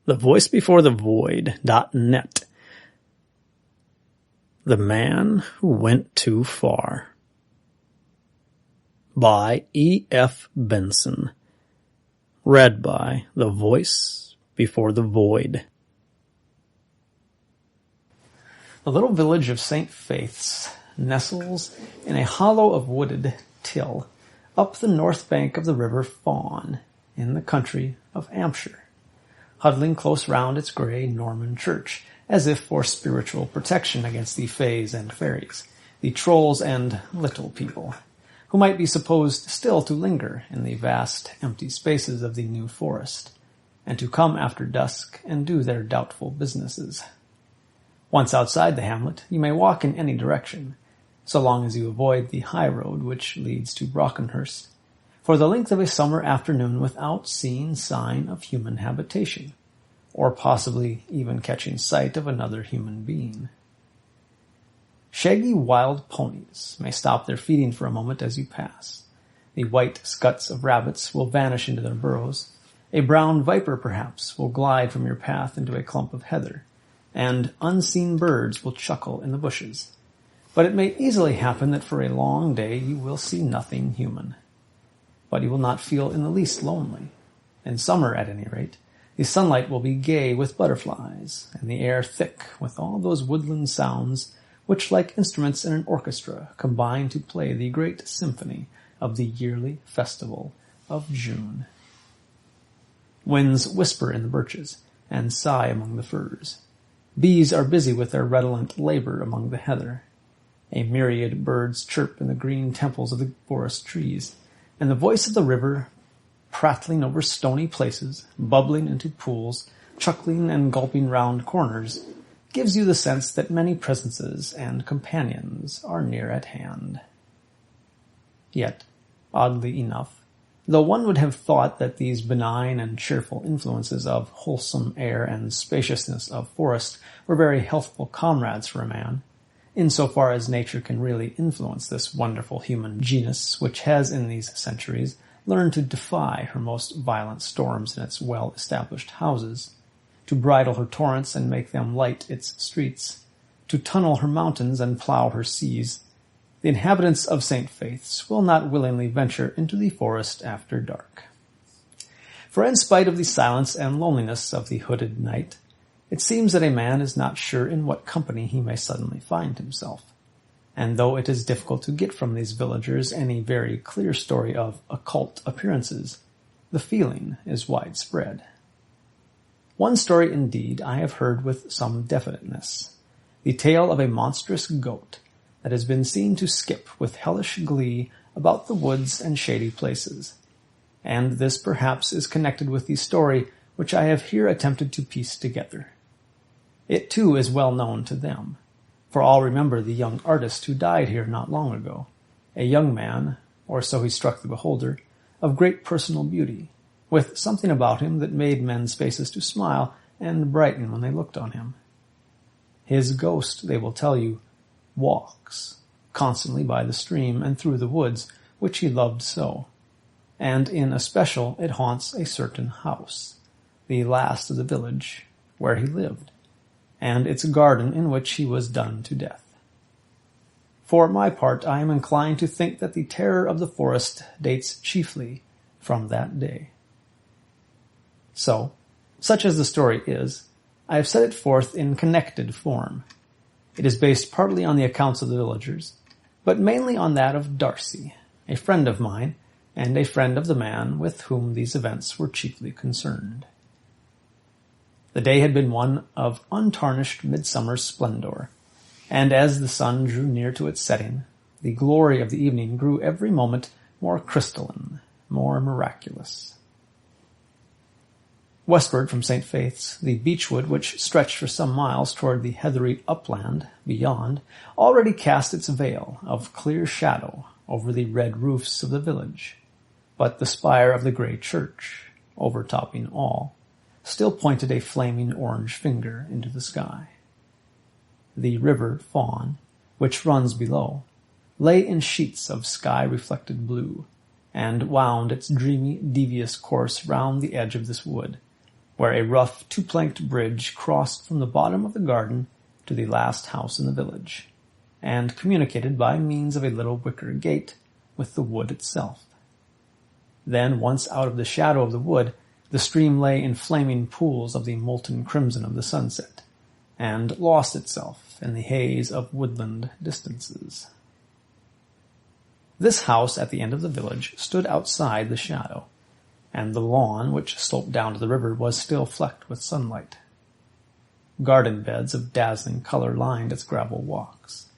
thevoicebefore-the-void.net. The Man Who Went Too Far by E. F. Benson. Read by The Voice Before the Void. The little village of St. Faith's nestles in a hollow of wooded till up the north bank of the River Fawn in the country of Hampshire, huddling close round its grey Norman church, as if for spiritual protection against the fays and fairies, the trolls and little people, who might be supposed still to linger in the vast empty spaces of the New Forest, and to come after dusk and do their doubtful businesses. Once outside the hamlet, you may walk in any direction, so long as you avoid the high road which leads to Brockenhurst, for the length of a summer afternoon without seeing sign of human habitation, or possibly even catching sight of another human being. Shaggy wild ponies may stop their feeding for a moment as you pass. The white scuts of rabbits will vanish into their burrows. A brown viper, perhaps, will glide from your path into a clump of heather, and unseen birds will chuckle in the bushes. But it may easily happen that for a long day you will see nothing human. But you will not feel in the least lonely. In summer, at any rate, the sunlight will be gay with butterflies, and the air thick with all those woodland sounds which, like instruments in an orchestra, combine to play the great symphony of the yearly festival of June. Winds whisper in the birches, and sigh among the firs. Bees are busy with their redolent labor among the heather. A myriad birds chirp in the green temples of the forest trees, and the voice of the river, prattling over stony places, bubbling into pools, chuckling and gulping round corners, gives you the sense that many presences and companions are near at hand. Yet, oddly enough, though one would have thought that these benign and cheerful influences of wholesome air and spaciousness of forest were very healthful comrades for a man, insofar as nature can really influence this wonderful human genus which has in these centuries learned to defy her most violent storms in its well-established houses, to bridle her torrents and make them light its streets, to tunnel her mountains and plough her seas, the inhabitants of St. Faith's will not willingly venture into the forest after dark. For in spite of the silence and loneliness of the hooded night, it seems that a man is not sure in what company he may suddenly find himself. And though it is difficult to get from these villagers any very clear story of occult appearances, the feeling is widespread. One story, indeed, I have heard with some definiteness, the tale of a monstrous goat that has been seen to skip with hellish glee about the woods and shady places, and this perhaps is connected with the story which I have here attempted to piece together. It too is well known to them, for all remember the young artist who died here not long ago, a young man, or so he struck the beholder, of great personal beauty, with something about him that made men's faces to smile and brighten when they looked on him. His ghost, they will tell you, walks constantly by the stream and through the woods, which he loved so, and in especial it haunts a certain house, the last of the village, where he lived, and its garden in which he was done to death. For my part, I am inclined to think that the terror of the forest dates chiefly from that day. So, such as the story is, I have set it forth in connected form. It is based partly on the accounts of the villagers, but mainly on that of Darcy, a friend of mine, and a friend of the man with whom these events were chiefly concerned. The day had been one of untarnished midsummer splendor, and as the sun drew near to its setting, the glory of the evening grew every moment more crystalline, more miraculous. Westward from St. Faith's, the beechwood, which stretched for some miles toward the heathery upland beyond, already cast its veil of clear shadow over the red roofs of the village, but the spire of the grey church, overtopping all, still pointed a flaming orange finger into the sky. The river Fawn, which runs below, lay in sheets of sky-reflected blue, and wound its dreamy, devious course round the edge of this wood, where a rough two-planked bridge crossed from the bottom of the garden to the last house in the village, and communicated by means of a little wicker gate with the wood itself. Then, once out of the shadow of the wood, the stream lay in flaming pools of the molten crimson of the sunset, and lost itself in the haze of woodland distances. This house at the end of the village stood outside the shadow, and the lawn which sloped down to the river was still flecked with sunlight. Garden beds of dazzling color lined its gravel walks,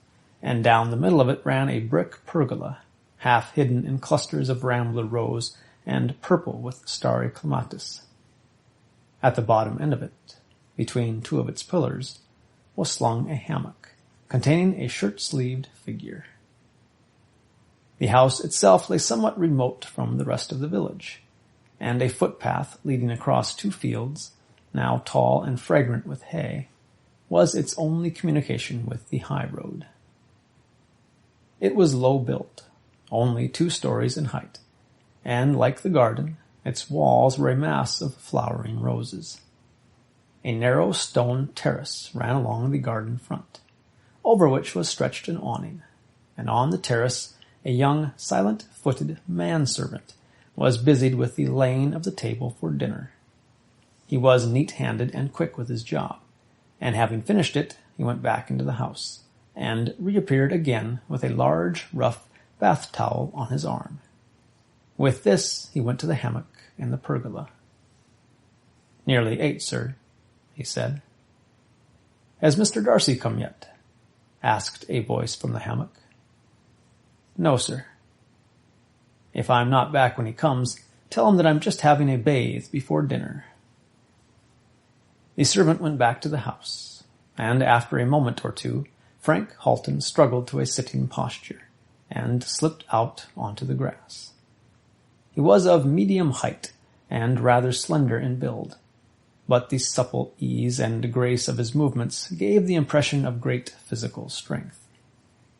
and down the middle of it ran a brick pergola, half hidden in clusters of rambler rose and purple with starry clematis. At the bottom end of it, between two of its pillars, was slung a hammock containing a shirt-sleeved figure. The house itself lay somewhat remote from the rest of the village, and a footpath leading across two fields, now tall and fragrant with hay, was its only communication with the high road. It was low built, only 2 stories in height, and, like the garden, its walls were a mass of flowering roses. A narrow stone terrace ran along the garden front, over which was stretched an awning, and on the terrace a young, silent-footed manservant was busied with the laying of the table for dinner. He was neat-handed and quick with his job, and having finished it, he went back into the house, and reappeared again with a large, rough bath-towel on his arm. With this he went to the hammock in the pergola. "Nearly 8, sir," he said. "Has Mr. Darcy come yet?" asked a voice from the hammock. "No, sir." "If I'm not back when he comes, tell him that I'm just having a bathe before dinner." The servant went back to the house, and after a moment or two, Frank Halton struggled to a sitting posture, and slipped out onto the grass. He was of medium height, and rather slender in build, but the supple ease and grace of his movements gave the impression of great physical strength.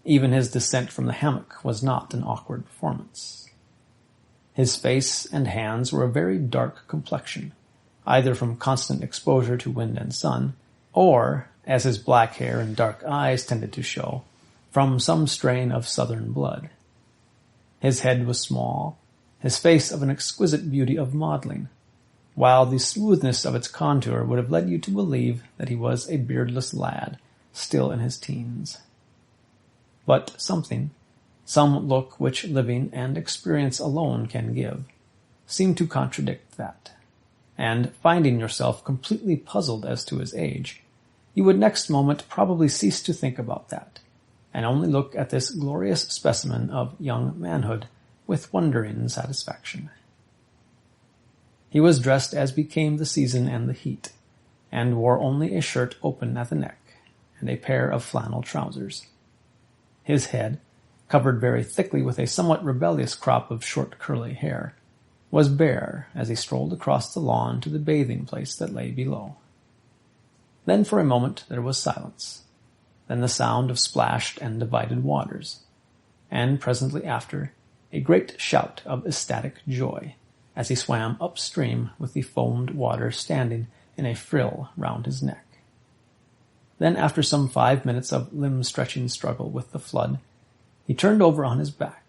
Even his descent from the hammock was not an awkward performance. His face and hands were a very dark complexion, either from constant exposure to wind and sun, or, as his black hair and dark eyes tended to show, from some strain of southern blood. His head was small, his face of an exquisite beauty of modeling, while the smoothness of its contour would have led you to believe that he was a beardless lad, still in his teens. But something, some look which living and experience alone can give, seemed to contradict that, and finding yourself completely puzzled as to his age, you would next moment probably cease to think about that, and only look at this glorious specimen of young manhood with wondering satisfaction. He was dressed as became the season and the heat, and wore only a shirt open at the neck, and a pair of flannel trousers. His head, covered very thickly with a somewhat rebellious crop of short curly hair, was bare as he strolled across the lawn to the bathing place that lay below. Then for a moment there was silence, then the sound of splashed and divided waters, and presently after a great shout of ecstatic joy as he swam upstream with the foamed water standing in a frill round his neck. Then, after some 5 minutes of limb-stretching struggle with the flood, he turned over on his back,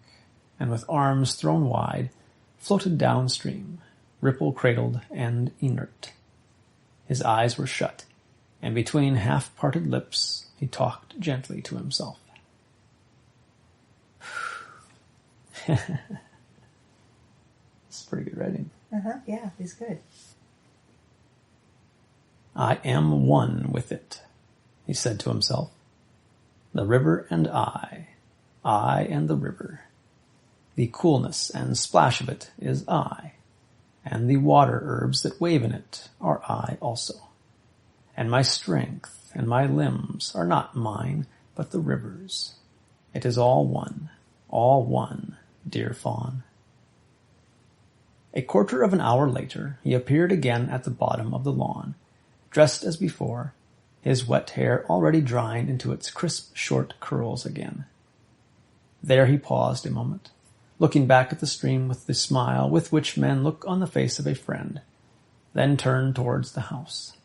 and with arms thrown wide, floated downstream, ripple-cradled and inert. His eyes were shut, and between half-parted lips he talked gently to himself. It's pretty good writing. Yeah, he's good. "I am one with it," he said to himself. "The river and I and the river. The coolness and splash of it is I, and the water herbs that wave in it are I also. And my strength and my limbs are not mine, but the river's. It is all one, dear fawn." A quarter of an hour later, he appeared again at the bottom of the lawn, dressed as before, his wet hair already drying into its crisp, short curls again. There he paused a moment, looking back at the stream with the smile with which men look on the face of a friend, then turned towards the house.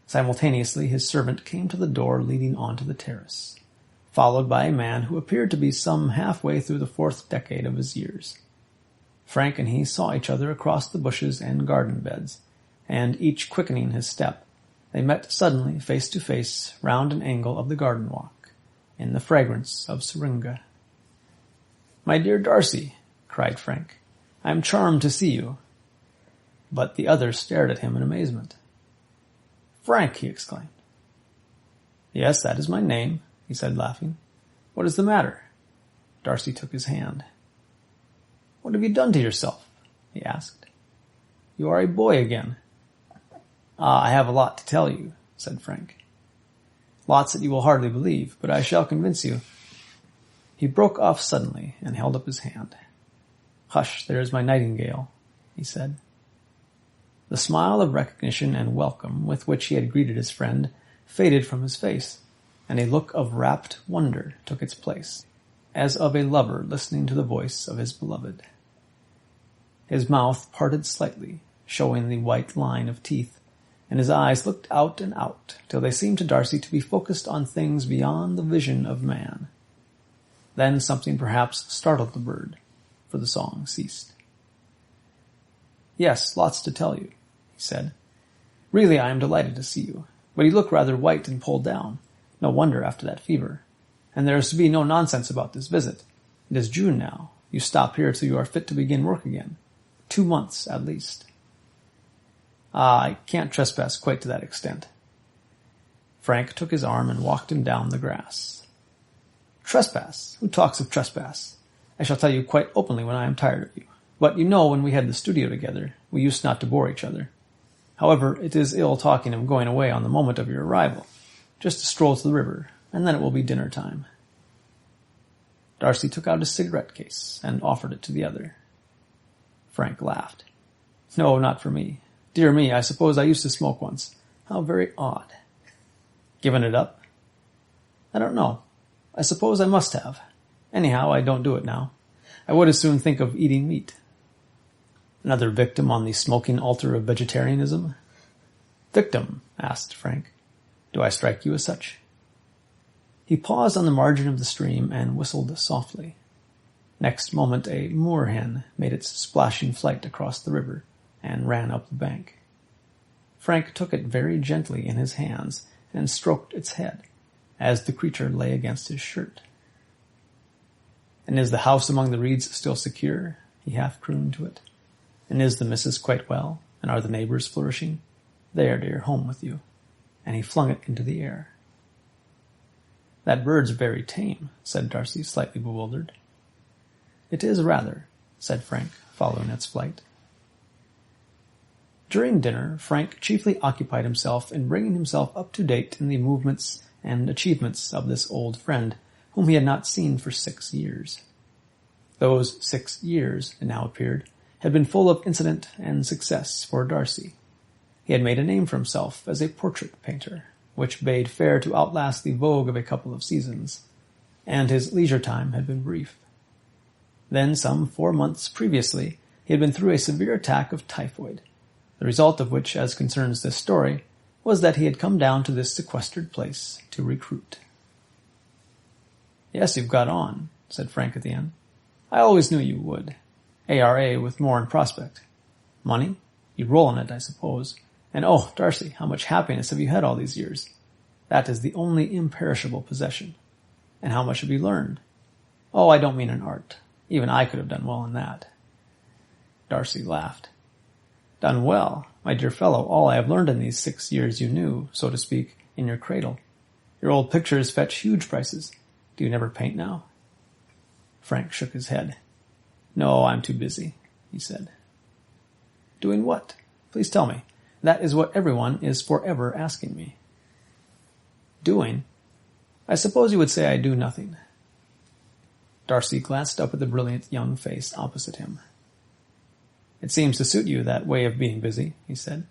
Simultaneously his servant came to the door leading onto the terrace, followed by a man who appeared to be some halfway through the 4th decade of his years. Frank and he saw each other across the bushes and garden beds, and each quickening his step, they met suddenly face to face round an angle of the garden walk, in the fragrance of syringa. "My dear Darcy," cried Frank, "I am charmed to see you." But the other stared at him in amazement. "Frank!" he exclaimed. "Yes, that is my name," he said, laughing. "What is the matter?" Darcy took his hand. "What have you done to yourself?" he asked. "You are a boy again." "Ah, I have a lot to tell you," said Frank. "Lots that you will hardly believe, but I shall convince you." He broke off suddenly and held up his hand. "Hush, there is my nightingale," he said. The smile of recognition and welcome with which he had greeted his friend faded from his face, and a look of rapt wonder took its place, as of a lover listening to the voice of his beloved. His mouth parted slightly, showing the white line of teeth, and his eyes looked out and out till they seemed to Darcy to be focused on things beyond the vision of man. Then something perhaps startled the bird, for the song ceased. "Yes, lots to tell you," he said. "Really, I am delighted to see you, but you look rather white and pulled down. No wonder after that fever. And there is to be no nonsense about this visit. It is June now. You stop here till you are fit to begin work again. 2 months, at least." "Ah, I can't trespass quite to that extent." Frank took his arm and walked him down the grass. "Trespass? Who talks of trespass? I shall tell you quite openly when I am tired of you. But you know when we had the studio together, we used not to bore each other. However, it is ill talking of going away on the moment of your arrival. Just a stroll to the river, and then it will be dinner time." Darcy took out his cigarette case and offered it to the other. Frank laughed. "No, not for me. Dear me, I suppose I used to smoke once. How very odd." "Given it up?" "I don't know. I suppose I must have. Anyhow, I don't do it now. I would as soon think of eating meat." "Another victim on the smoking altar of vegetarianism?" "Victim?" asked Frank. "Do I strike you as such?" He paused on the margin of the stream and whistled softly. Next moment a moorhen made its splashing flight across the river and ran up the bank. Frank took it very gently in his hands and stroked its head, as the creature lay against his shirt. "And is the house among the reeds still secure?" he half crooned to it. "And is the missus quite well? And are the neighbors flourishing? There, dear, home with you." And he flung it into the air. "That bird's very tame," said Darcy, slightly bewildered. "It is rather," said Frank, following its flight. During dinner, Frank chiefly occupied himself in bringing himself up to date in the movements and achievements of this old friend, whom he had not seen for 6 years. Those 6 years, it now appeared, had been full of incident and success for Darcy. He had made a name for himself as a portrait painter, which bade fair to outlast the vogue of a couple of seasons, and his leisure time had been brief. Then, some 4 months previously, he had been through a severe attack of typhoid, the result of which, as concerns this story, was that he had come down to this sequestered place to recruit. "Yes, you've got on," said Frank at the end. "I always knew you would. ARA with more in prospect. Money? You roll in it, I suppose. And oh, Darcy, how much happiness have you had all these years? That is the only imperishable possession. And how much have you learned? Oh, I don't mean in art. Even I could have done well in that." Darcy laughed. "Done well? My dear fellow, all I have learned in these 6 years you knew, so to speak, in your cradle. Your old pictures fetch huge prices. Do you never paint now?" Frank shook his head. "No, I'm too busy," he said. "Doing what? Please tell me. That is what everyone is forever asking me." "Doing? I suppose you would say I do nothing." Darcy glanced up at the brilliant young face opposite him. "It seems to suit you, that way of being busy," he said.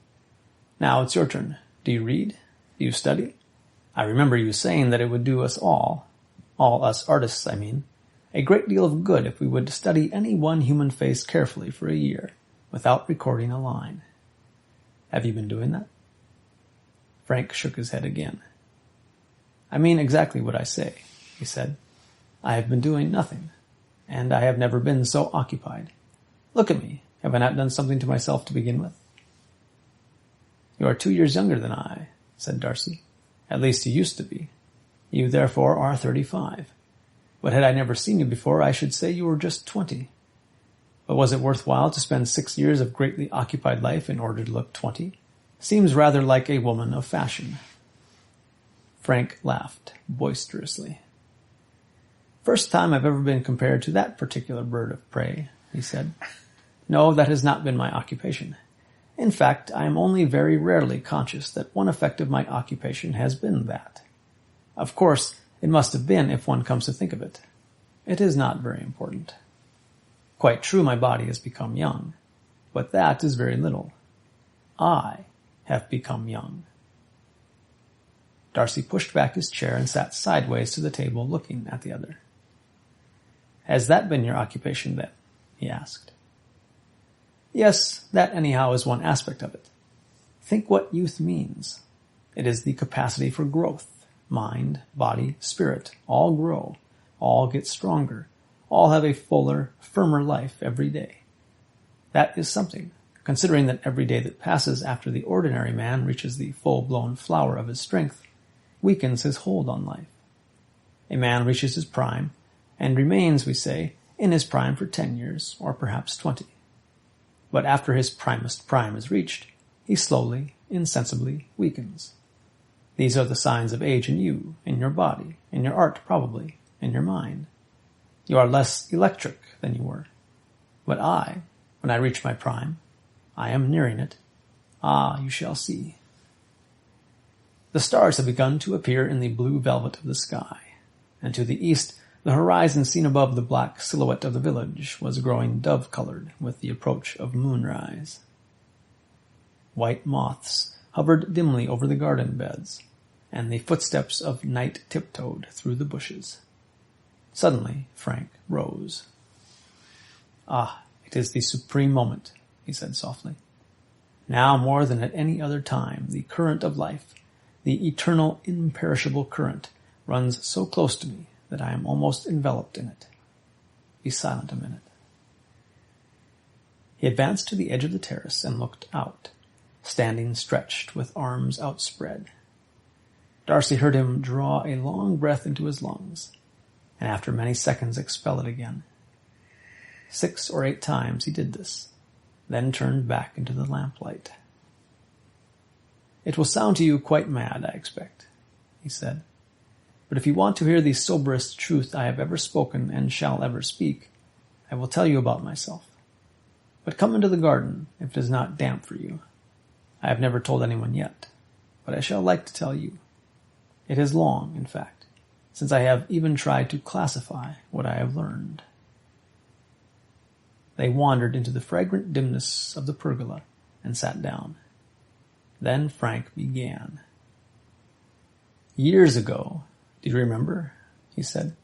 "Now it's your turn. Do you read? Do you study? I remember you saying that it would do us all us artists, I mean, a great deal of good if we would study any one human face carefully for a year, without recording a line." Have you been doing that? Frank shook his head again. I mean exactly what I say, he said. I have been doing nothing, and I have never been so occupied. Look at me. Have I not done something to myself to begin with? You are 2 years younger than I, said Darcy. At least you used to be. You, therefore, are 35. But had I never seen you before, I should say you were just 20. But was it worthwhile to spend 6 years of greatly occupied life in order to look 20? Seems rather like a woman of fashion. Frank laughed boisterously. First time I've ever been compared to that particular bird of prey, he said. No, that has not been my occupation. In fact, I am only very rarely conscious that one effect of my occupation has been that. Of course, it must have been if one comes to think of it. It is not very important. Quite true, my body has become young, but that is very little. I have become young. Darcy pushed back his chair and sat sideways to the table, looking at the other. Has that been your occupation, then? He asked. Yes, that anyhow is one aspect of it. Think what youth means. It is the capacity for growth. Mind, body, spirit, all grow, all get stronger, all have a fuller, firmer life every day. That is something, considering that every day that passes after the ordinary man reaches the full-blown flower of his strength weakens his hold on life. A man reaches his prime, and remains, we say, in his prime for 10 years, or perhaps 20. But after his primest prime is reached, he slowly, insensibly weakens. These are the signs of age in you, in your body, in your art probably, in your mind. You are less electric than you were. But I, when I reach my prime, I am nearing it. Ah, you shall see. The stars have begun to appear in the blue velvet of the sky, and to the east the horizon seen above the black silhouette of the village was growing dove-colored with the approach of moonrise. White moths hovered dimly over the garden beds, and the footsteps of night tiptoed through the bushes. Suddenly Frank rose. Ah, it is the supreme moment, he said softly. Now more than at any other time, the current of life, the eternal, imperishable current, runs so close to me that I am almost enveloped in it. Be silent a minute. He advanced to the edge of the terrace and looked out, standing stretched with arms outspread. Darcy heard him draw a long breath into his lungs, and after many seconds expel it again. 6 or 8 times he did this, then turned back into the lamplight. It will sound to you quite mad, I expect, he said. But if you want to hear the soberest truth I have ever spoken and shall ever speak, I will tell you about myself. But come into the garden if it is not damp for you. I have never told anyone yet, but I shall like to tell you. It is long, in fact, since I have even tried to classify what I have learned. They wandered into the fragrant dimness of the pergola and sat down. Then Frank began. Years ago, do you remember? He said.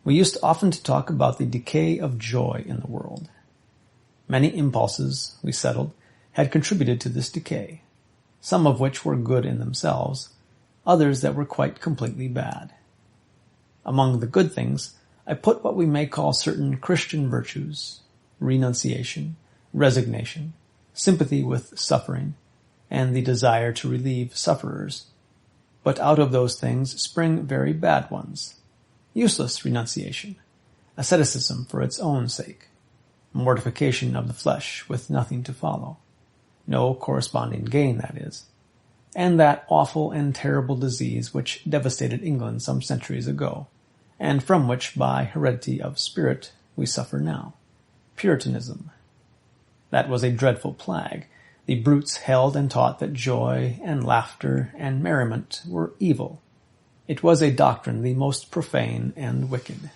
We used often to talk about the decay of joy in the world. Many impulses, we settled, had contributed to this decay, some of which were good in themselves, others that were quite completely bad. Among the good things, I put what we may call certain Christian virtues, renunciation, resignation, sympathy with suffering, and the desire to relieve sufferers. But out of those things spring very bad ones. Useless renunciation, asceticism for its own sake, mortification of the flesh with nothing to follow, no corresponding gain, that is, and that awful and terrible disease which devastated England some centuries ago, and from which, by heredity of spirit, we suffer now, Puritanism. That was a dreadful plague. The brutes held and taught that joy and laughter and merriment were evil. It was a doctrine the most profane and wicked.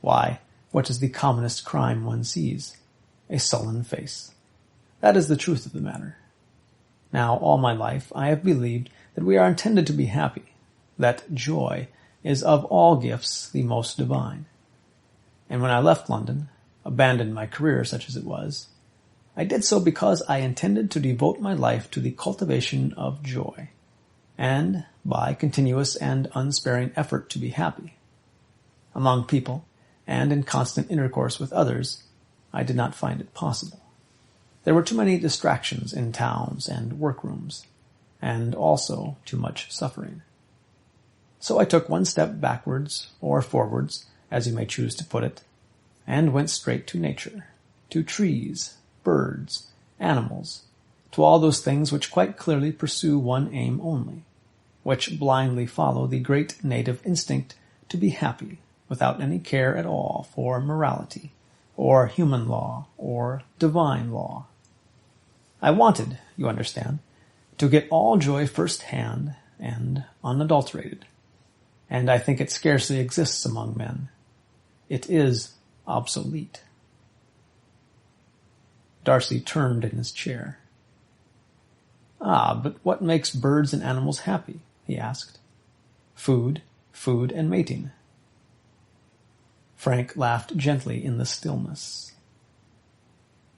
Why, what is the commonest crime one sees? A sullen face. That is the truth of the matter. Now, all my life, I have believed that we are intended to be happy, that joy is of all gifts the most divine. And when I left London, abandoned my career such as it was, I did so because I intended to devote my life to the cultivation of joy, and by continuous and unsparing effort to be happy. Among people, and in constant intercourse with others, I did not find it possible. There were too many distractions in towns and workrooms, and also too much suffering. So I took one step backwards or forwards, as you may choose to put it, and went straight to nature, to trees, birds, animals, to all those things which quite clearly pursue one aim only, which blindly follow the great native instinct to be happy without any care at all for morality, or human law, or divine law. I wanted, you understand, to get all joy first-hand and unadulterated, and I think it scarcely exists among men. It is obsolete. Darcy turned in his chair. But what makes birds and animals happy? He asked. Food, and mating. Frank laughed gently in the stillness.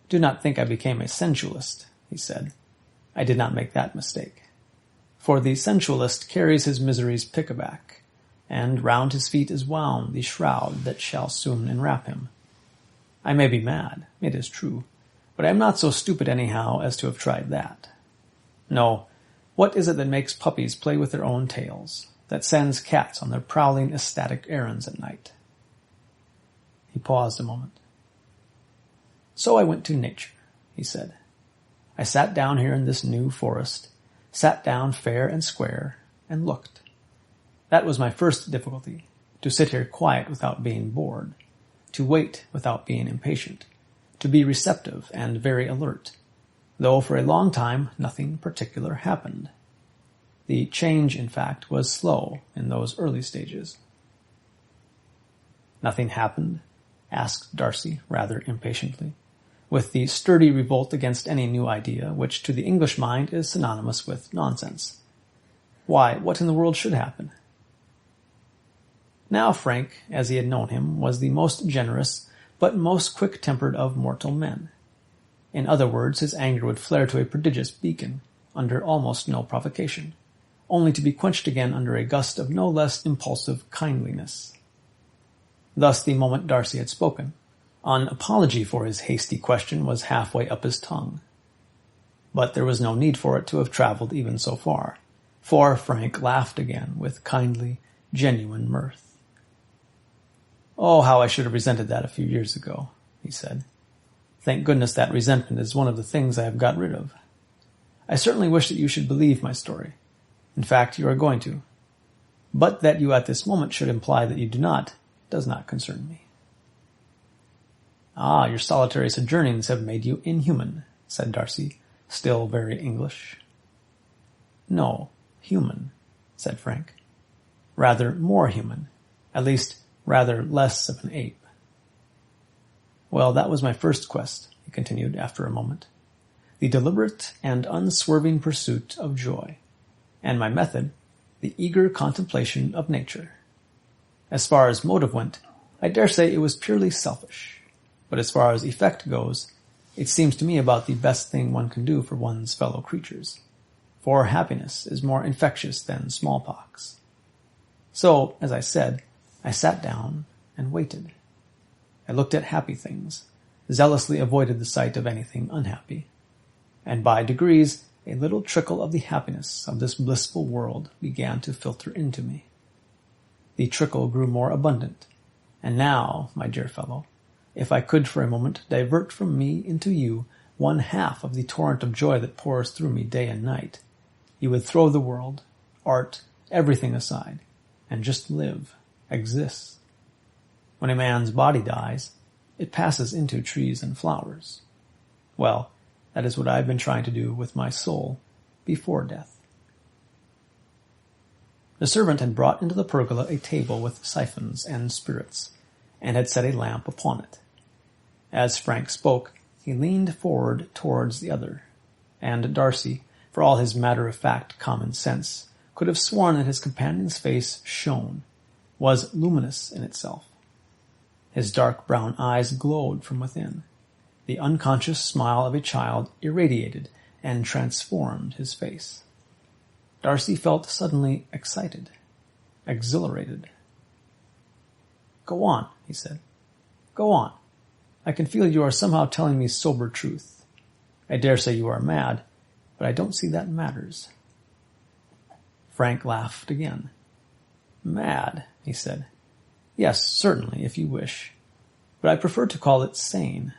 Do not think I became a sensualist, he said. I did not make that mistake. For the sensualist carries his miseries pick-a-back, and round his feet is wound the shroud that shall soon enwrap him. I may be mad, it is true, but I am not so stupid anyhow as to have tried that. No, what is it that makes puppies play with their own tails, that sends cats on their prowling ecstatic errands at night? He paused a moment. So I went to nature, he said. I sat down here in this new forest, sat down fair and square, and looked. That was my first difficulty, to sit here quiet without being bored, to wait without being impatient, to be receptive and very alert, though for a long time nothing particular happened. The change, in fact, was slow in those early stages. Nothing happened? Asked Darcy, rather impatiently, with the sturdy revolt against any new idea, which to the English mind is synonymous with nonsense. Why, what in the world should happen? Now Frank, as he had known him, was the most generous, but most quick-tempered of mortal men. In other words, his anger would flare to a prodigious beacon, under almost no provocation, only to be quenched again under a gust of no less impulsive kindliness. Thus, the moment Darcy had spoken, an apology for his hasty question was halfway up his tongue. But there was no need for it to have traveled even so far, for Frank laughed again with kindly, genuine mirth. Oh, how I should have resented that a few years ago, he said. Thank goodness that resentment is one of the things I have got rid of. I certainly wish that you should believe my story. In fact, you are going to. But that you at this moment should imply that you do not does not concern me. Your solitary sojournings have made you inhuman, said Darcy, still very English. No, human, said Frank. Rather more human, at least rather less of an ape. Well, that was my first quest, he continued after a moment, the deliberate and unswerving pursuit of joy, and my method, the eager contemplation of nature. As far as motive went, I dare say it was purely selfish, but as far as effect goes, it seems to me about the best thing one can do for one's fellow creatures, for happiness is more infectious than smallpox. So, as I said, I sat down and waited. I looked at happy things, zealously avoided the sight of anything unhappy, and by degrees a little trickle of the happiness of this blissful world began to filter into me. The trickle grew more abundant, and now, my dear fellow, if I could for a moment divert from me into you 1/2 of the torrent of joy that pours through me day and night, you would throw the world, art, everything aside, and just live, exist. When a man's body dies, it passes into trees and flowers. Well, that is what I have been trying to do with my soul before death. The servant had brought into the pergola a table with siphons and spirits, and had set a lamp upon it. As Frank spoke, he leaned forward towards the other, and Darcy, for all his matter-of-fact common sense, could have sworn that his companion's face shone, was luminous in itself. His dark brown eyes glowed from within, The unconscious smile of a child irradiated and transformed his face. Darcy felt suddenly excited, exhilarated. "Go on," he said. "Go on. I can feel you are somehow telling me sober truth. I dare say you are mad, but I don't see that matters." Frank laughed again. "Mad," he said. "Yes, certainly, if you wish. But I prefer to call it sane.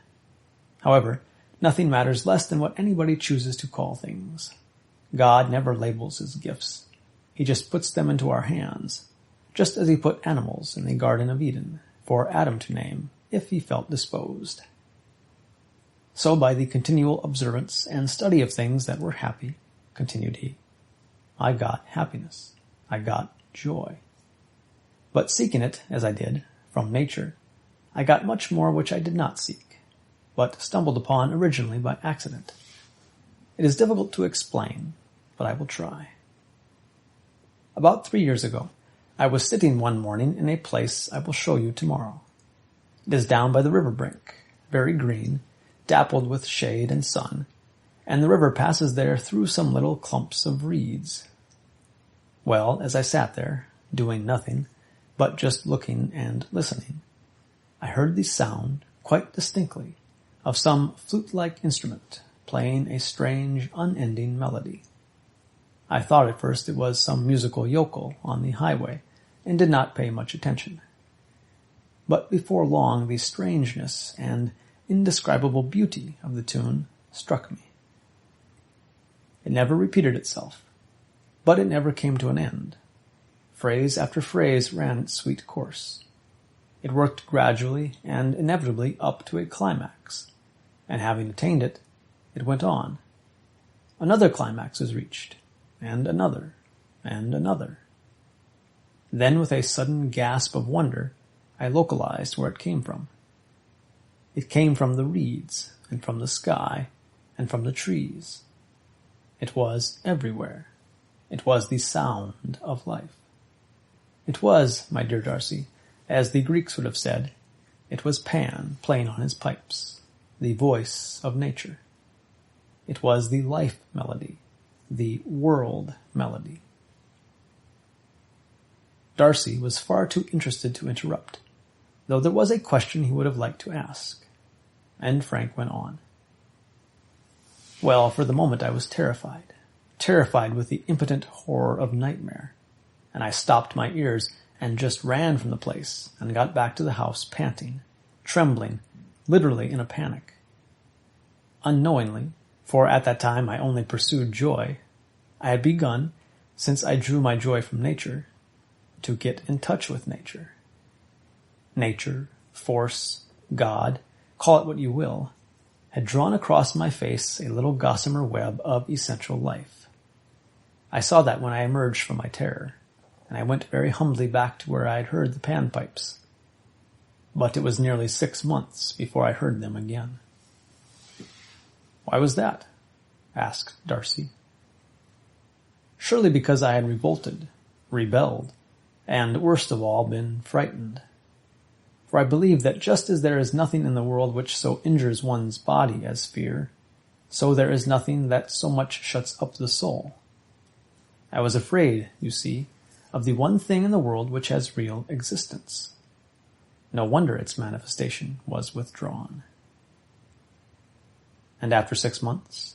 However, nothing matters less than what anybody chooses to call things. God never labels his gifts. He just puts them into our hands, just as he put animals in the Garden of Eden for Adam to name if he felt disposed. So by the continual observance and study of things that were happy, continued he, I got happiness. I got joy. But seeking it, as I did, from nature, I got much more which I did not seek, but stumbled upon originally by accident. It is difficult to explain, but I will try. About 3 years ago, I was sitting one morning in a place I will show you tomorrow. It is down by the river brink, very green, dappled with shade and sun, and the river passes there through some little clumps of reeds. Well, as I sat there, doing nothing, but just looking and listening, I heard the sound, quite distinctly, of some flute-like instrument playing a strange, unending melody. I thought at first it was some musical yokel on the highway, and did not pay much attention. But before long the strangeness and indescribable beauty of the tune struck me. It never repeated itself, but it never came to an end. Phrase after phrase ran its sweet course. It worked gradually and inevitably up to a climax, and having attained it, it went on. Another climax was reached, and another, and another. Then with a sudden gasp of wonder, I localized where it came from. It came from the reeds, and from the sky, and from the trees. It was everywhere. It was the sound of life. It was, my dear Darcy, as the Greeks would have said, it was Pan playing on his pipes, the voice of nature. It was the life melody, the world melody. Darcy was far too interested to interrupt, though there was a question he would have liked to ask. And Frank went on. Well, for the moment I was terrified with the impotent horror of nightmare, and I stopped my ears and just ran from the place and got back to the house panting, trembling, literally in a panic. Unknowingly, for at that time I only pursued joy, I had begun, since I drew my joy from nature, to get in touch with nature. Nature, force, God, call it what you will, had drawn across my face a little gossamer web of essential life. I saw that when I emerged from my terror, and I went very humbly back to where I had heard the panpipes. But it was nearly 6 months before I heard them again. Why was that? Asked Darcy. Surely because I had revolted, rebelled, and, worst of all, been frightened. For I believe that just as there is nothing in the world which so injures one's body as fear, so there is nothing that so much shuts up the soul. I was afraid, you see, of the one thing in the world which has real existence. No wonder its manifestation was withdrawn. And after 6 months?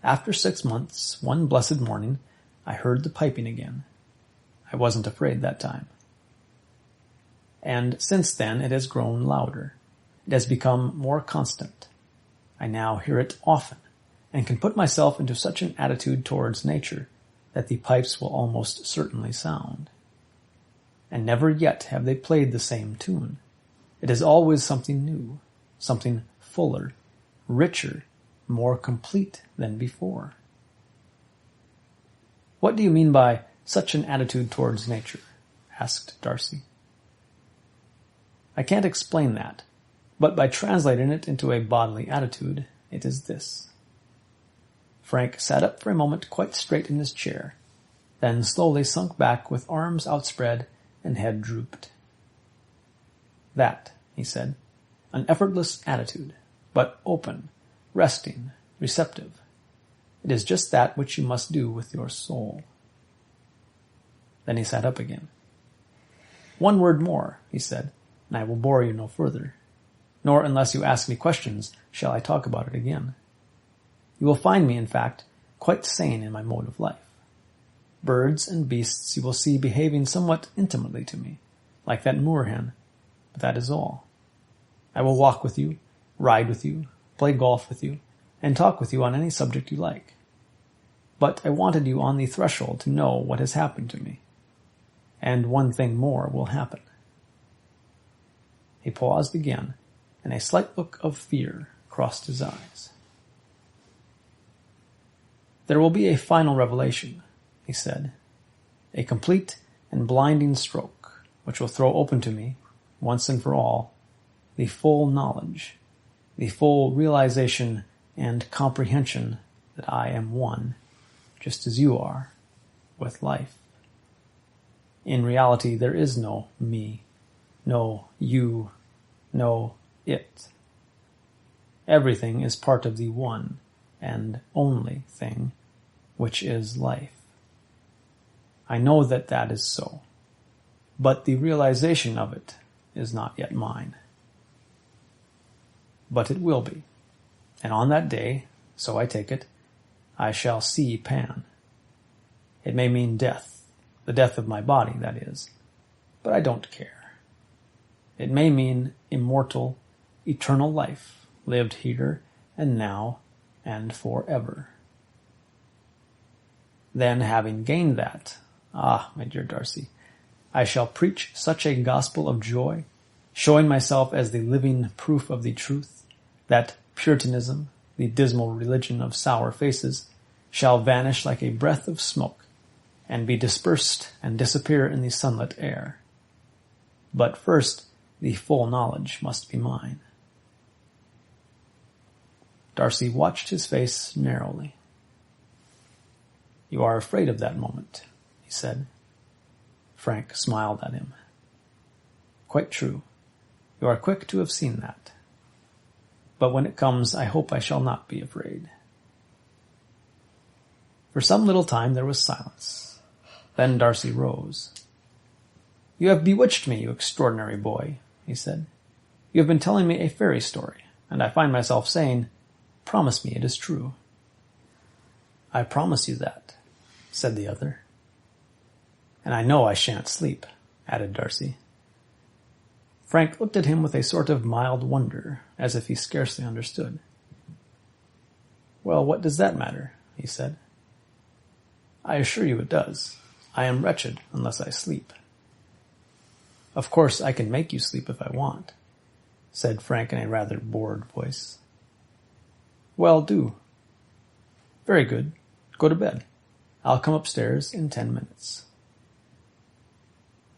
After 6 months, one blessed morning, I heard the piping again. I wasn't afraid that time. And since then it has grown louder. It has become more constant. I now hear it often, and can put myself into such an attitude towards nature that the pipes will almost certainly sound. And never yet have they played the same tune. It is always something new, something fuller, richer, more complete than before. What do you mean by such an attitude towards nature? Asked Darcy. I can't explain that, but by translating it into a bodily attitude, it is this. Frank sat up for a moment quite straight in his chair, then slowly sunk back with arms outspread and head drooped. That, he said, an effortless attitude, but open, resting, receptive. It is just that which you must do with your soul. Then he sat up again. "One word more," he said, "and I will bore you no further. Nor, unless you ask me questions, shall I talk about it again. You will find me, in fact, quite sane in my mode of life. Birds and beasts you will see behaving somewhat intimately to me, like that moorhen, but that is all. I will walk with you, ride with you, play golf with you, and talk with you on any subject you like. But I wanted you on the threshold to know what has happened to me. And one thing more will happen." He paused again, and a slight look of fear crossed his eyes. "There will be a final revelation," he said, "a complete and blinding stroke, which will throw open to me, once and for all, the full knowledge, the full realization and comprehension that I am one, just as you are, with life. In reality, there is no me, no you, no it. Everything is part of the one and only thing, which is life. I know that that is so, but the realization of it is not yet mine. But it will be, and on that day, so I take it, I shall see Pan. It may mean death, the death of my body, that is, but I don't care. It may mean immortal, eternal life, lived here and now and forever. Then, having gained that, my dear Darcy, I shall preach such a gospel of joy, showing myself as the living proof of the truth, that Puritanism, the dismal religion of sour faces, shall vanish like a breath of smoke, and be dispersed and disappear in the sunlit air. But first, the full knowledge must be mine." Darcy watched his face narrowly. "You are afraid of that moment," he said. Frank smiled at him. "Quite true. You are quick to have seen that. But when it comes, I hope I shall not be afraid." For some little time there was silence. Then Darcy rose. "You have bewitched me, you extraordinary boy," he said. "You have been telling me a fairy story, and I find myself saying, 'Promise me it is true.'" "I promise you that," said the other. "And I know I shan't sleep," added Darcy. Frank looked at him with a sort of mild wonder, as if he scarcely understood. "Well, what does that matter?" he said. "I assure you it does. I am wretched unless I sleep." "Of course I can make you sleep if I want," said Frank in a rather bored voice. "Well, do." "Very good. Go to bed. I'll come upstairs in 10 minutes."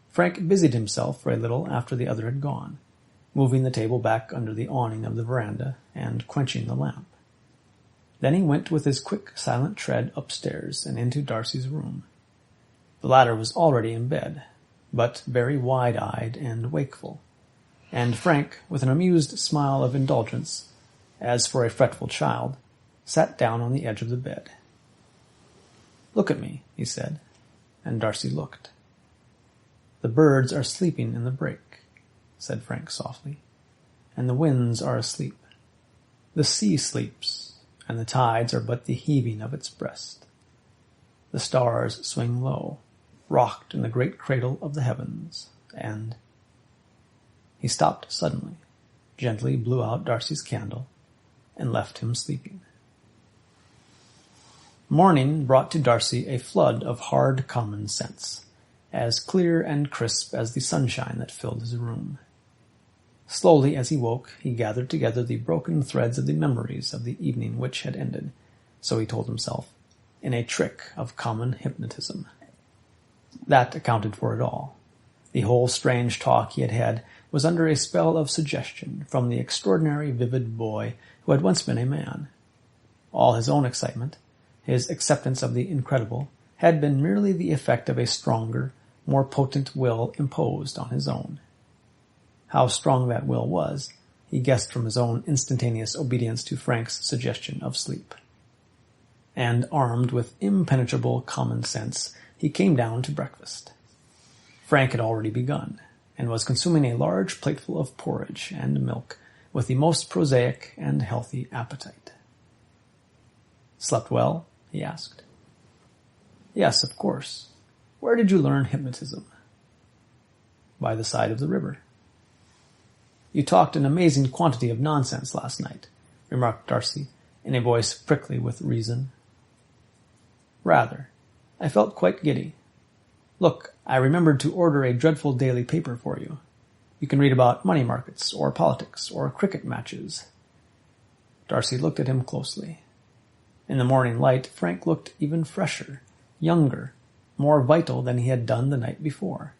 Frank busied himself for a little after the other had gone, moving the table back under the awning of the veranda and quenching the lamp. Then he went with his quick, silent tread upstairs and into Darcy's room. The latter was already in bed, but very wide-eyed and wakeful, and Frank, with an amused smile of indulgence, as for a fretful child, sat down on the edge of the bed. "Look at me," he said, and Darcy looked. "The birds are sleeping in the brake," said Frank softly, "and the winds are asleep. The sea sleeps, and the tides are but the heaving of its breast. The stars swing low, rocked in the great cradle of the heavens, and—" He stopped suddenly, gently blew out Darcy's candle, and left him sleeping. Morning brought to Darcy a flood of hard common sense, as clear and crisp as the sunshine that filled his room. Slowly as he woke, he gathered together the broken threads of the memories of the evening which had ended, so he told himself, in a trick of common hypnotism. That accounted for it all. The whole strange talk he had had was under a spell of suggestion from the extraordinary vivid boy who had once been a man. All his own excitement, his acceptance of the incredible, had been merely the effect of a stronger, more potent will imposed on his own. How strong that will was, he guessed from his own instantaneous obedience to Frank's suggestion of sleep. And armed with impenetrable common sense, he came down to breakfast. Frank had already begun, and was consuming a large plateful of porridge and milk with the most prosaic and healthy appetite. "Slept well?" he asked. "Yes, of course. Where did you learn hypnotism?" "By the side of the river." "You talked an amazing quantity of nonsense last night," remarked Darcy, in a voice prickly with reason. "Rather. I felt quite giddy. Look, I remembered to order a dreadful daily paper for you. You can read about money markets, or politics, or cricket matches." Darcy looked at him closely. In the morning light, Frank looked even fresher, younger, more vital than he had done the night before,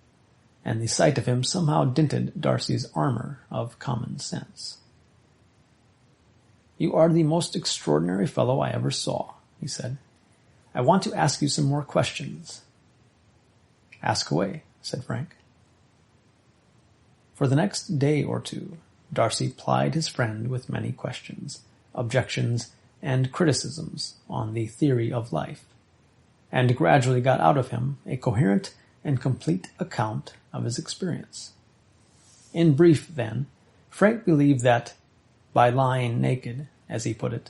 and the sight of him somehow dinted Darcy's armor of common sense. "You are the most extraordinary fellow I ever saw," he said. "I want to ask you some more questions." "Ask away," said Frank. For the next day or two, Darcy plied his friend with many questions, objections, and criticisms on the theory of life, and gradually got out of him a coherent and complete account of his experience. In brief, then, Frank believed that, by lying naked, as he put it,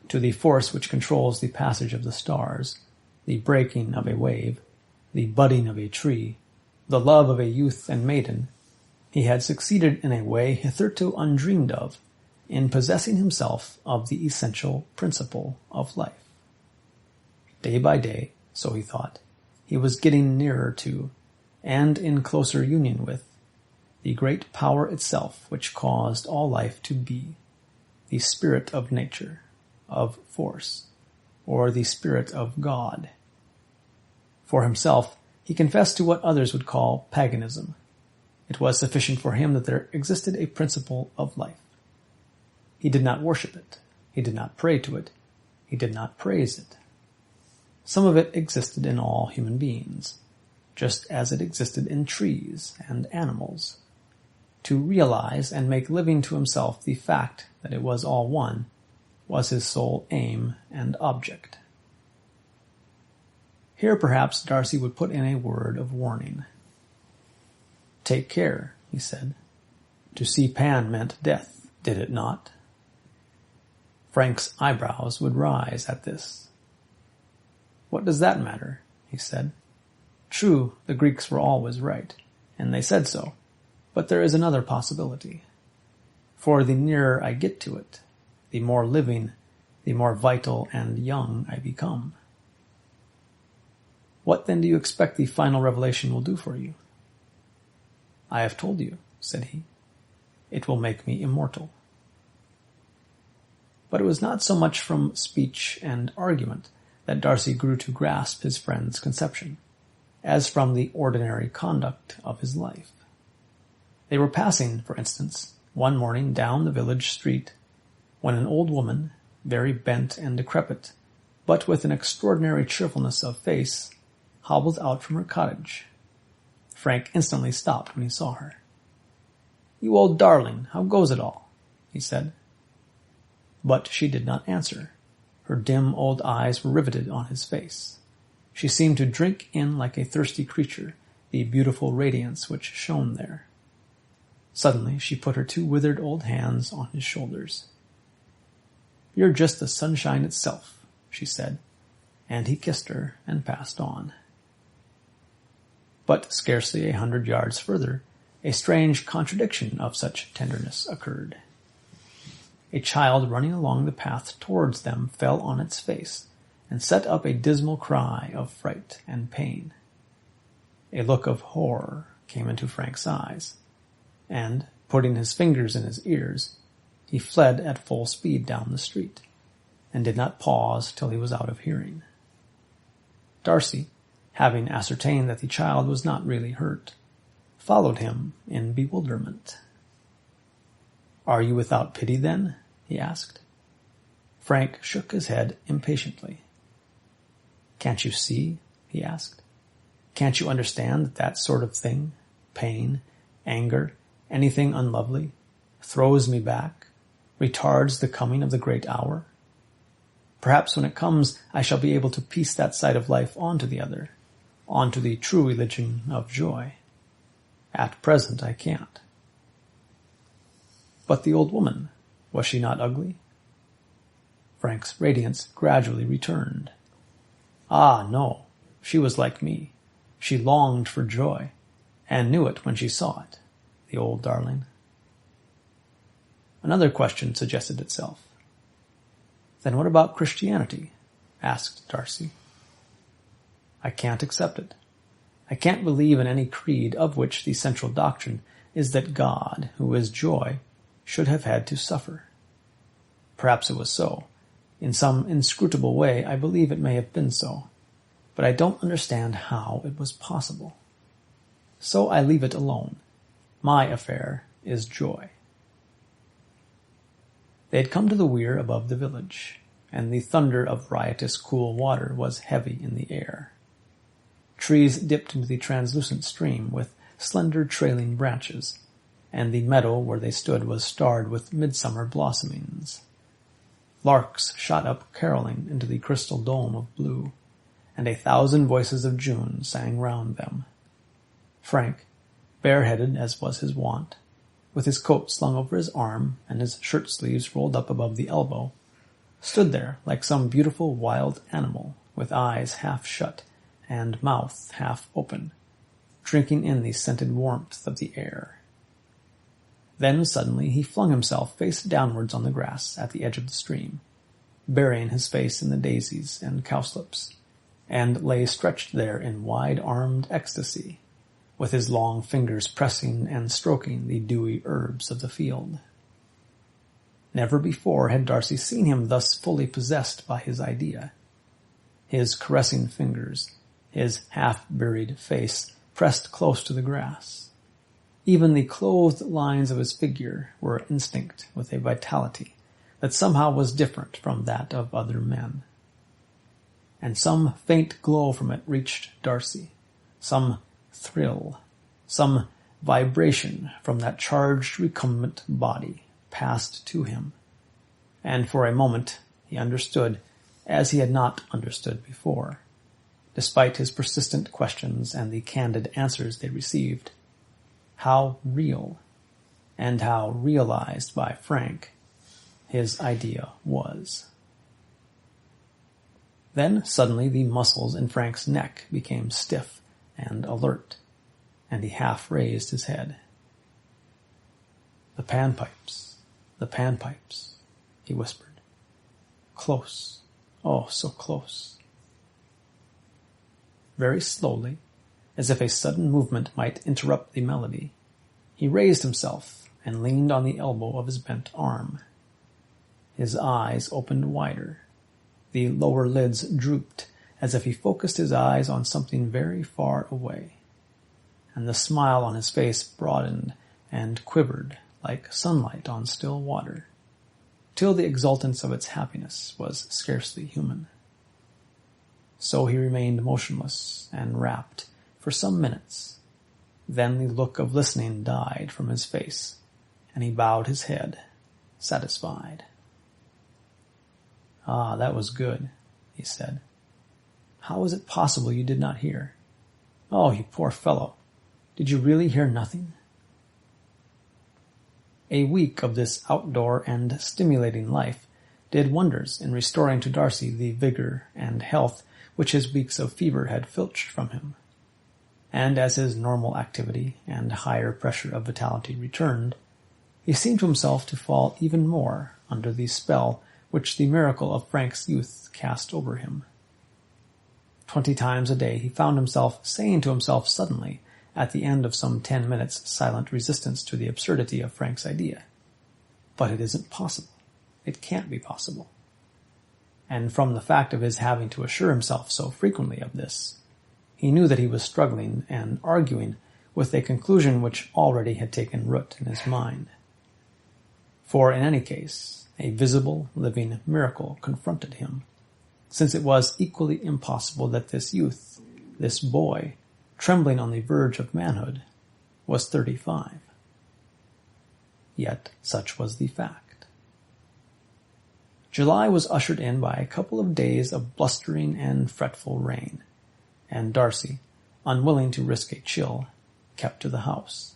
to the force which controls the passage of the stars, the breaking of a wave, the budding of a tree, the love of a youth and maiden, he had succeeded in a way hitherto undreamed of in possessing himself of the essential principle of life. Day by day, so he thought, he was getting nearer to, and in closer union with, the great power itself which caused all life to be, the spirit of nature, of force, or the spirit of God. For himself, he confessed to what others would call paganism. It was sufficient for him that there existed a principle of life. He did not worship it. He did not pray to it. He did not praise it. Some of it existed in all human beings, just as it existed in trees and animals. To realize and make living to himself the fact that it was all one was his sole aim and object. Here perhaps Darcy would put in a word of warning. "Take care," he said. "To see Pan meant death, did it not?" Frank's eyebrows would rise at this. "What does that matter?" he said. "True, the Greeks were always right, and they said so, but there is another possibility. For the nearer I get to it, the more living, the more vital and young I become." "What then do you expect the final revelation will do for you?" "I have told you," said he. "It will make me immortal." But it was not so much from speech and argument that Darcy grew to grasp his friend's conception, as from the ordinary conduct of his life. They were passing, for instance, one morning down the village street, when an old woman, very bent and decrepit, but with an extraordinary cheerfulness of face, hobbled out from her cottage. Frank instantly stopped when he saw her. "You old darling, how goes it all?" he said. But she did not answer. Her dim old eyes were riveted on his face. She seemed to drink in like a thirsty creature the beautiful radiance which shone there. Suddenly she put her two withered old hands on his shoulders. "You're just the sunshine itself," she said, and he kissed her and passed on. But scarcely 100 yards further, a strange contradiction of such tenderness occurred. A child running along the path towards them fell on its face and set up a dismal cry of fright and pain. A look of horror came into Frank's eyes, and, putting his fingers in his ears, he fled at full speed down the street, and did not pause till he was out of hearing. Darcy, having ascertained that the child was not really hurt, followed him in bewilderment. "Are you without pity, then?" he asked. Frank shook his head impatiently. "Can't you see?" he asked. "Can't you understand that that sort of thing, pain, anger, anything unlovely, throws me back, retards the coming of the great hour? Perhaps when it comes, I shall be able to piece that side of life onto the other, onto the true religion of joy. At present, I can't. But the old woman, was she not ugly? Frank's radiance gradually returned. Ah, no, she was like me. She longed for joy, and knew it when she saw it, the old darling. Another question suggested itself. Then what about Christianity? Asked Darcy. I can't accept it. I can't believe in any creed of which the central doctrine is that God, who is joy, should have had to suffer. Perhaps it was so. In some inscrutable way, I believe it may have been so, but I don't understand how it was possible. So I leave it alone. My affair is joy. They had come to the weir above the village, and the thunder of riotous cool water was heavy in the air. Trees dipped into the translucent stream with slender trailing branches, and the meadow where they stood was starred with midsummer blossomings. Larks shot up caroling into the crystal dome of blue, and 1,000 voices of June sang round them. Frank, bareheaded as was his wont, with his coat slung over his arm and his shirt-sleeves rolled up above the elbow, stood there like some beautiful wild animal, with eyes half shut and mouth half open, drinking in the scented warmth of the air. Then suddenly he flung himself face downwards on the grass at the edge of the stream, burying his face in the daisies and cowslips, and lay stretched there in wide-armed ecstasy, with his long fingers pressing and stroking the dewy herbs of the field. Never before had Darcy seen him thus fully possessed by his idea. His caressing fingers, his half-buried face pressed close to the grass. Even the clothed lines of his figure were instinct with a vitality that somehow was different from that of other men. And some faint glow from it reached Darcy, some thrill, some vibration from that charged recumbent body passed to him, and for a moment he understood as he had not understood before, despite his persistent questions and the candid answers they received, how real, and how realized by Frank, his idea was. Then suddenly the muscles in Frank's neck became stiff and alert, and he half raised his head. The panpipes, he whispered. Close, oh, so close. Very slowly, as if a sudden movement might interrupt the melody, he raised himself and leaned on the elbow of his bent arm. His eyes opened wider. The lower lids drooped as if he focused his eyes on something very far away, and the smile on his face broadened and quivered like sunlight on still water, till the exultance of its happiness was scarcely human. So he remained motionless and rapt for some minutes. Then the look of listening died from his face, and he bowed his head, satisfied. Ah, that was good, he said. How is it possible you did not hear? Oh, you poor fellow. Did you really hear nothing? A week of this outdoor and stimulating life did wonders in restoring to Darcy the vigor and health which his weeks of fever had filched from him. And as his normal activity and higher pressure of vitality returned, he seemed to himself to fall even more under the spell which the miracle of Frank's youth cast over him. 20 times a day he found himself saying to himself suddenly, at the end of some 10 minutes' silent resistance to the absurdity of Frank's idea, "But it isn't possible. It can't be possible." And from the fact of his having to assure himself so frequently of this, he knew that he was struggling and arguing with a conclusion which already had taken root in his mind. For in any case, a visible, living miracle confronted him, since it was equally impossible that this youth, this boy, trembling on the verge of manhood, was 35. yet such was the fact. July was ushered in by a couple of days of blustering and fretful rain, and Darcy, unwilling to risk a chill, kept to the house.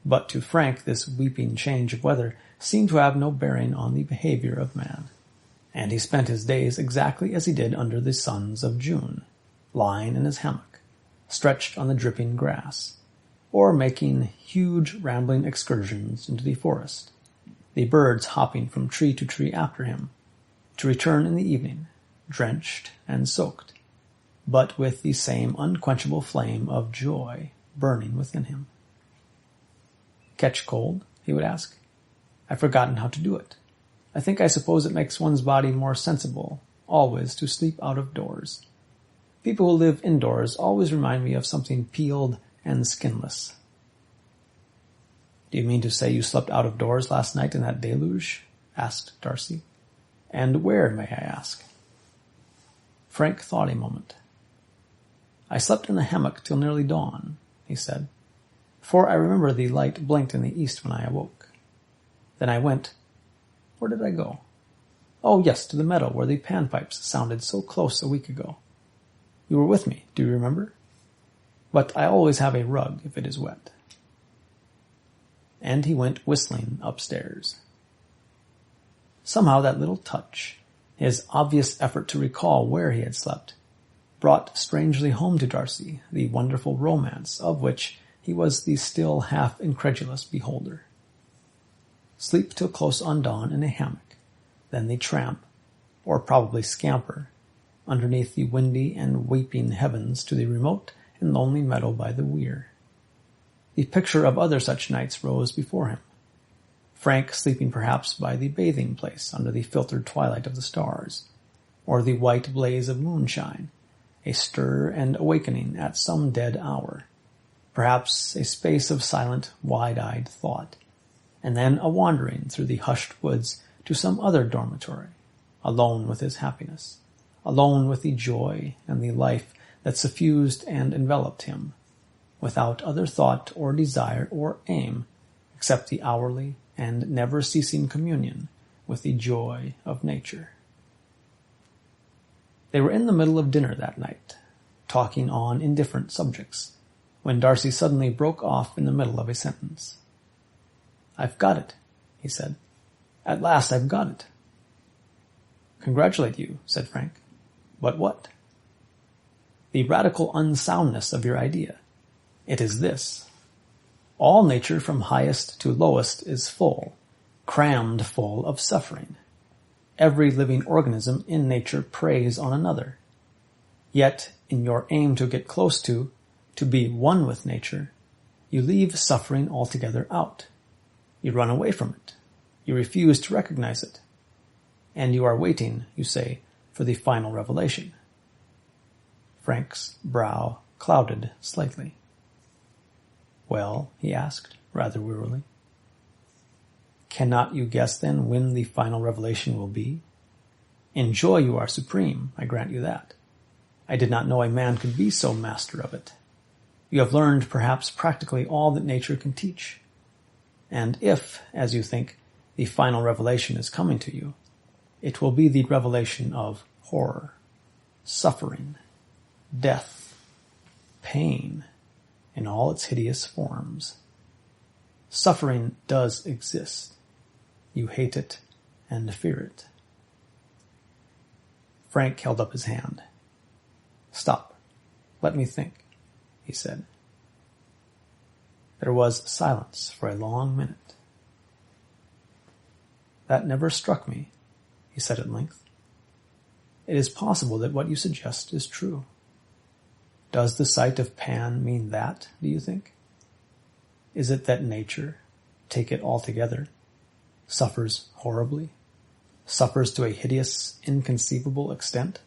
But to Frank this weeping change of weather seemed to have no bearing on the behavior of man, and he spent his days exactly as he did under the suns of June, lying in his hammock, stretched on the dripping grass, or making huge rambling excursions into the forest, the birds hopping from tree to tree after him, to return in the evening, drenched and soaked, but with the same unquenchable flame of joy burning within him. "Catch cold?" he would ask. "I've forgotten how to do it. I suppose it makes one's body more sensible, always to sleep out of doors. People who live indoors always remind me of something peeled and skinless." "Do you mean to say you slept out of doors last night in that deluge?" asked Darcy. "And where, may I ask?" Frank thought a moment. "I slept in the hammock till nearly dawn," he said, "for I remember the light blinked in the east when I awoke. Then I went— where did I go? Oh, yes, to the meadow where the panpipes sounded so close a week ago. You were with me, do you remember? But I always have a rug if it is wet." And he went whistling upstairs. Somehow that little touch, his obvious effort to recall where he had slept, brought strangely home to Darcy the wonderful romance of which he was the still half-incredulous beholder. Sleep till close on dawn in a hammock, then the tramp, or probably scamper, underneath the windy and weeping heavens to the remote and lonely meadow by the weir. The picture of other such nights rose before him. Frank sleeping perhaps by the bathing place under the filtered twilight of the stars, or the white blaze of moonshine, a stir and awakening at some dead hour, perhaps a space of silent, wide-eyed thought, and then a wandering through the hushed woods to some other dormitory, alone with his happiness, alone with the joy and the life that suffused and enveloped him, without other thought or desire or aim except the hourly and never-ceasing communion with the joy of nature. They were in the middle of dinner that night, talking on indifferent subjects, when Darcy suddenly broke off in the middle of a sentence. "I've got it," he said. "At last I've got it." "Congratulate you," said Frank. "But what?" "The radical unsoundness of your idea. It is this. All nature from highest to lowest is full, crammed full of suffering. Every living organism in nature preys on another. Yet, in your aim to get close to be one with nature, you leave suffering altogether out. You run away from it. You refuse to recognize it. And you are waiting, you say, for the final revelation." Frank's brow clouded slightly. "Well," he asked, rather wearily. "Cannot you guess, then, when the final revelation will be? In joy you are supreme, I grant you that. I did not know a man could be so master of it. You have learned, perhaps, practically all that nature can teach. And if, as you think, the final revelation is coming to you, it will be the revelation of horror, suffering, death, pain, in all its hideous forms. Suffering does exist. You hate it and fear it." Frank held up his hand. "Stop. Let me think," he said. There was silence for a long minute. "That never struck me," he said at length. "It is possible that what you suggest is true. Does the sight of Pan mean that, do you think? Is it that nature, take it altogether, suffers horribly, suffers to a hideous, inconceivable extent?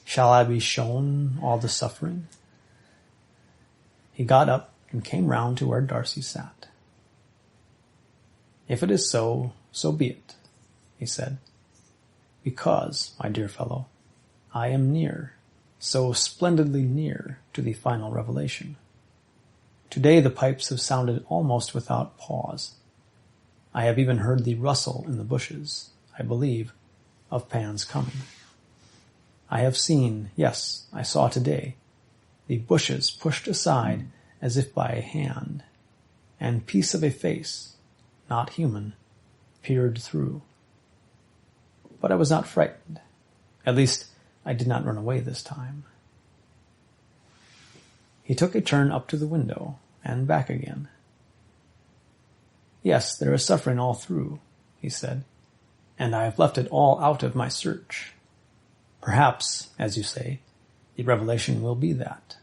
Shall I be shown all the suffering?" He got up and came round to where Darcy sat. "If it is so, so be it," he said. "Because, my dear fellow, I am near, so splendidly near to the final revelation. Today the pipes have sounded almost without pause. I have even heard the rustle in the bushes, I believe, of Pan's coming. I have seen, yes, I saw today, the bushes pushed aside as if by a hand, and piece of a face, not human, peered through. But I was not frightened. At least, I did not run away this time. He took a turn up to the window, and back again. Yes, there is suffering all through, he said, and I have left it all out of my search. Perhaps, as you say, the revelation will be that.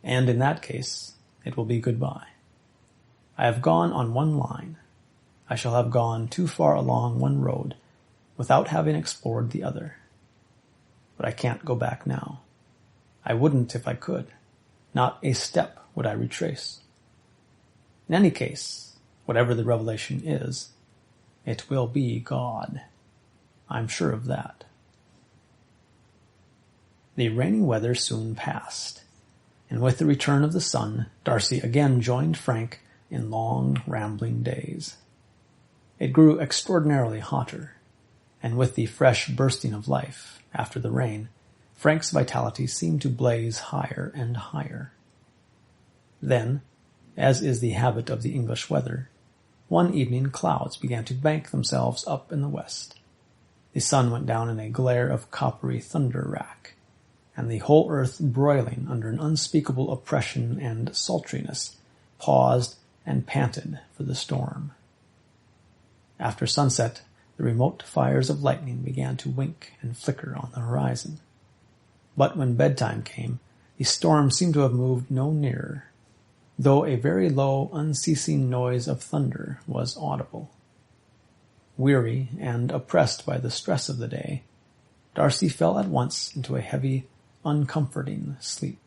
And in that case, it will be goodbye. I have gone on one line. I shall have gone too far along one road without having explored the other. But I can't go back now. I wouldn't if I could. Not a step would I retrace. In any case, whatever the revelation is, it will be God. I'm sure of that. The rainy weather soon passed, and with the return of the sun, Darcy again joined Frank in long, rambling days. It grew extraordinarily hotter, and with the fresh bursting of life after the rain, Frank's vitality seemed to blaze higher and higher. Then, as is the habit of the English weather, one evening clouds began to bank themselves up in the west. The sun went down in a glare of coppery thunder-wrack, and the whole earth, broiling under an unspeakable oppression and sultriness, paused and panted for the storm. After sunset, the remote fires of lightning began to wink and flicker on the horizon. But when bedtime came, the storm seemed to have moved no nearer, though a very low, unceasing noise of thunder was audible. Weary and oppressed by the stress of the day, Darcy fell at once into a heavy, uncomforting sleep.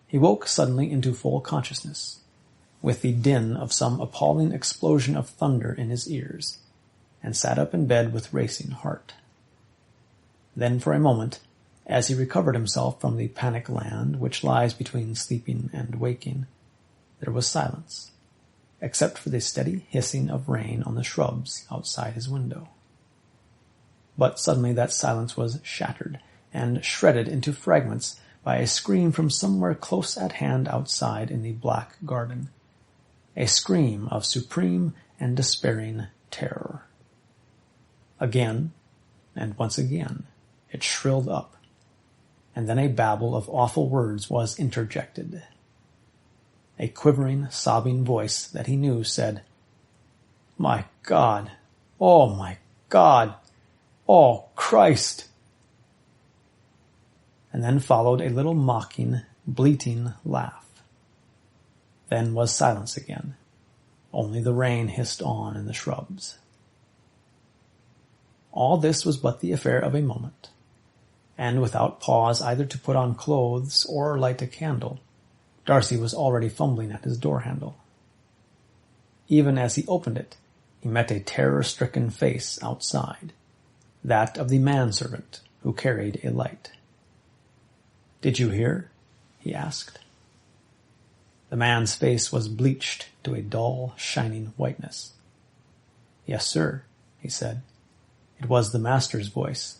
He woke suddenly into full consciousness, with the din of some appalling explosion of thunder in his ears, and sat up in bed with racing heart. Then for a moment, as he recovered himself from the panic land which lies between sleeping and waking, there was silence, except for the steady hissing of rain on the shrubs outside his window. But suddenly that silence was shattered and shredded into fragments by a scream from somewhere close at hand outside in the black garden, a scream of supreme and despairing terror. Again, and once again, it shrilled up, and then a babble of awful words was interjected. A quivering, sobbing voice that he knew said, "My God! Oh, my God! Oh, Christ!" And then followed a little mocking, bleating laugh. Then was silence again. Only the rain hissed on in the shrubs. All this was but the affair of a moment, and without pause either to put on clothes or light a candle, Darcy was already fumbling at his door-handle. Even as he opened it, he met a terror-stricken face outside, that of the manservant who carried a light. "Did you hear?" he asked. The man's face was bleached to a dull, shining whiteness. "Yes, sir," he said. It was the master's voice.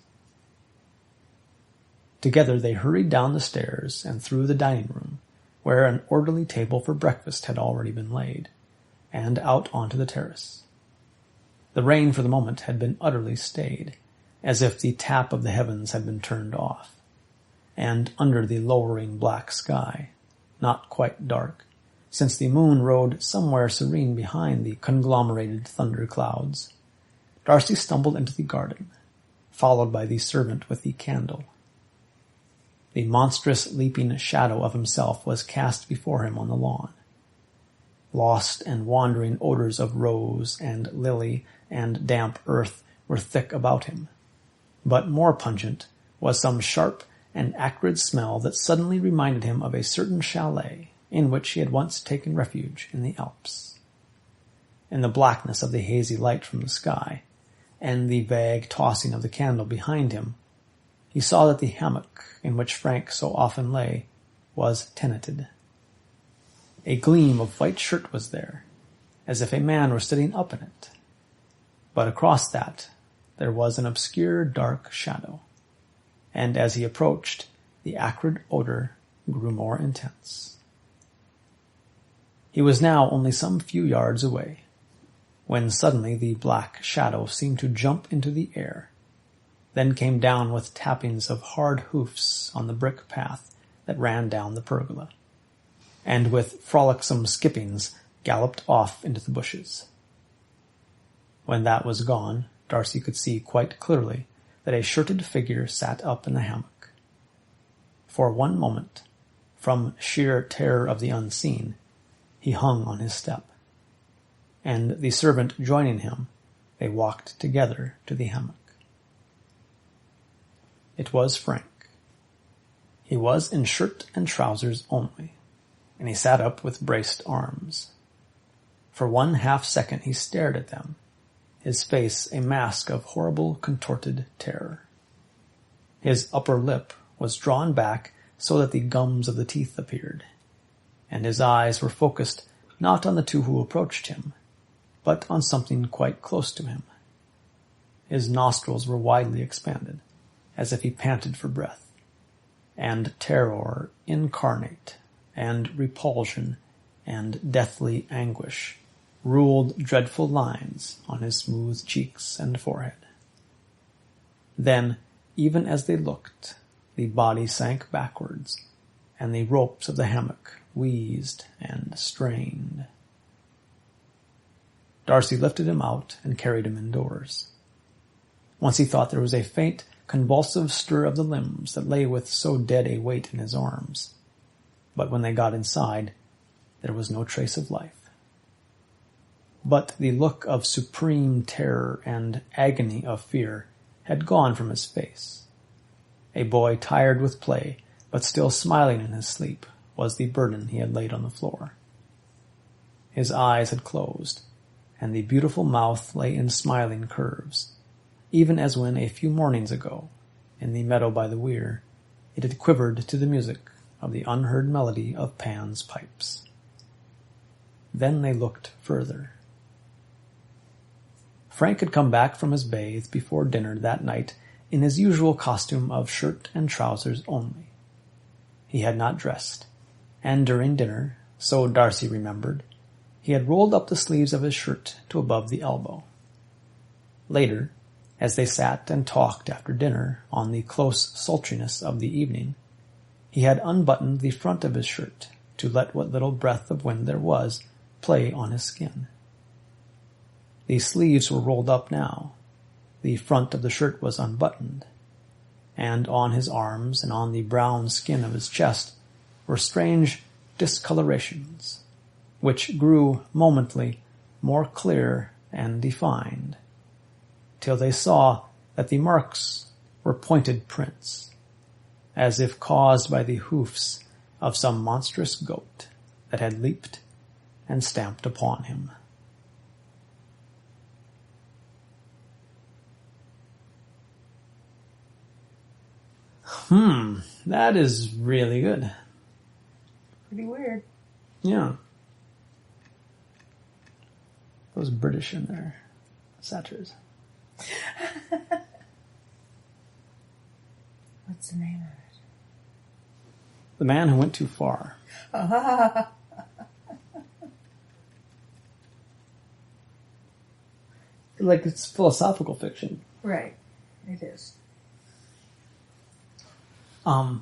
Together they hurried down the stairs and through the dining room, where an orderly table for breakfast had already been laid, and out onto the terrace. The rain for the moment had been utterly stayed, as if the tap of the heavens had been turned off, and under the lowering black sky, not quite dark, since the moon rode somewhere serene behind the conglomerated thunder clouds, Darcy stumbled into the garden, followed by the servant with the candle. The monstrous leaping shadow of himself was cast before him on the lawn. Lost and wandering odors of rose and lily and damp earth were thick about him, but more pungent was some sharp and acrid smell that suddenly reminded him of a certain chalet in which he had once taken refuge in the Alps. In the blackness of the hazy light from the sky, and the vague tossing of the candle behind him, he saw that the hammock in which Frank so often lay was tenanted. A gleam of white shirt was there, as if a man were sitting up in it. But across that there was an obscure dark shadow, and as he approached, the acrid odor grew more intense. He was now only some few yards away, when suddenly the black shadow seemed to jump into the air, then came down with tappings of hard hoofs on the brick path that ran down the pergola, and with frolicsome skippings galloped off into the bushes. When that was gone, Darcy could see quite clearly that a shirted figure sat up in the hammock. For one moment, from sheer terror of the unseen, he hung on his step, and the servant joining him, they walked together to the hammock. It was Frank. He was in shirt and trousers only, and he sat up with braced arms. For 1/2 second he stared at them, his face a mask of horrible contorted terror. His upper lip was drawn back so that the gums of the teeth appeared, and his eyes were focused not on the two who approached him, but on something quite close to him. His nostrils were widely expanded, as if he panted for breath, and terror incarnate, and repulsion, and deathly anguish ruled dreadful lines on his smooth cheeks and forehead. Then, even as they looked, the body sank backwards, and the ropes of the hammock wheezed and strained. Darcy lifted him out and carried him indoors. Once he thought there was a faint, convulsive stir of the limbs that lay with so dead a weight in his arms. But when they got inside, there was no trace of life. But the look of supreme terror and agony of fear had gone from his face. A boy tired with play, but still smiling in his sleep, was the burden he had laid on the floor. His eyes had closed, and the beautiful mouth lay in smiling curves, even as when a few mornings ago, in the meadow by the weir, it had quivered to the music of the unheard melody of Pan's pipes. Then they looked further. Frank had come back from his bathe before dinner that night in his usual costume of shirt and trousers only. He had not dressed, and during dinner, so Darcy remembered, he had rolled up the sleeves of his shirt to above the elbow. Later, as they sat and talked after dinner on the close sultriness of the evening, he had unbuttoned the front of his shirt to let what little breath of wind there was play on his skin. The sleeves were rolled up now, the front of the shirt was unbuttoned, and on his arms and on the brown skin of his chest were strange discolorations, which grew momently more clear and defined, till they saw that the marks were pointed prints, as if caused by the hoofs of some monstrous goat that had leaped and stamped upon him. That is really good. Pretty weird. Yeah. Those British in their satires. What's the name of it? The Man Who Went Too Far. Like it's philosophical fiction. Right. It is.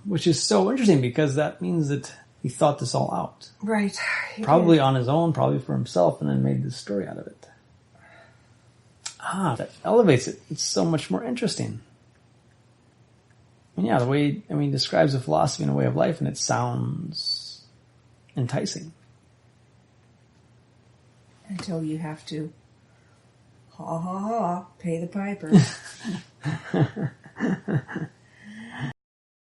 Which is so interesting because that means that he thought this all out. Right. Probably on his own, probably for himself, and then made this story out of it. That elevates it. It's so much more interesting. And yeah, the way, he describes a philosophy and a way of life, and it sounds enticing. Until you have to, pay the piper.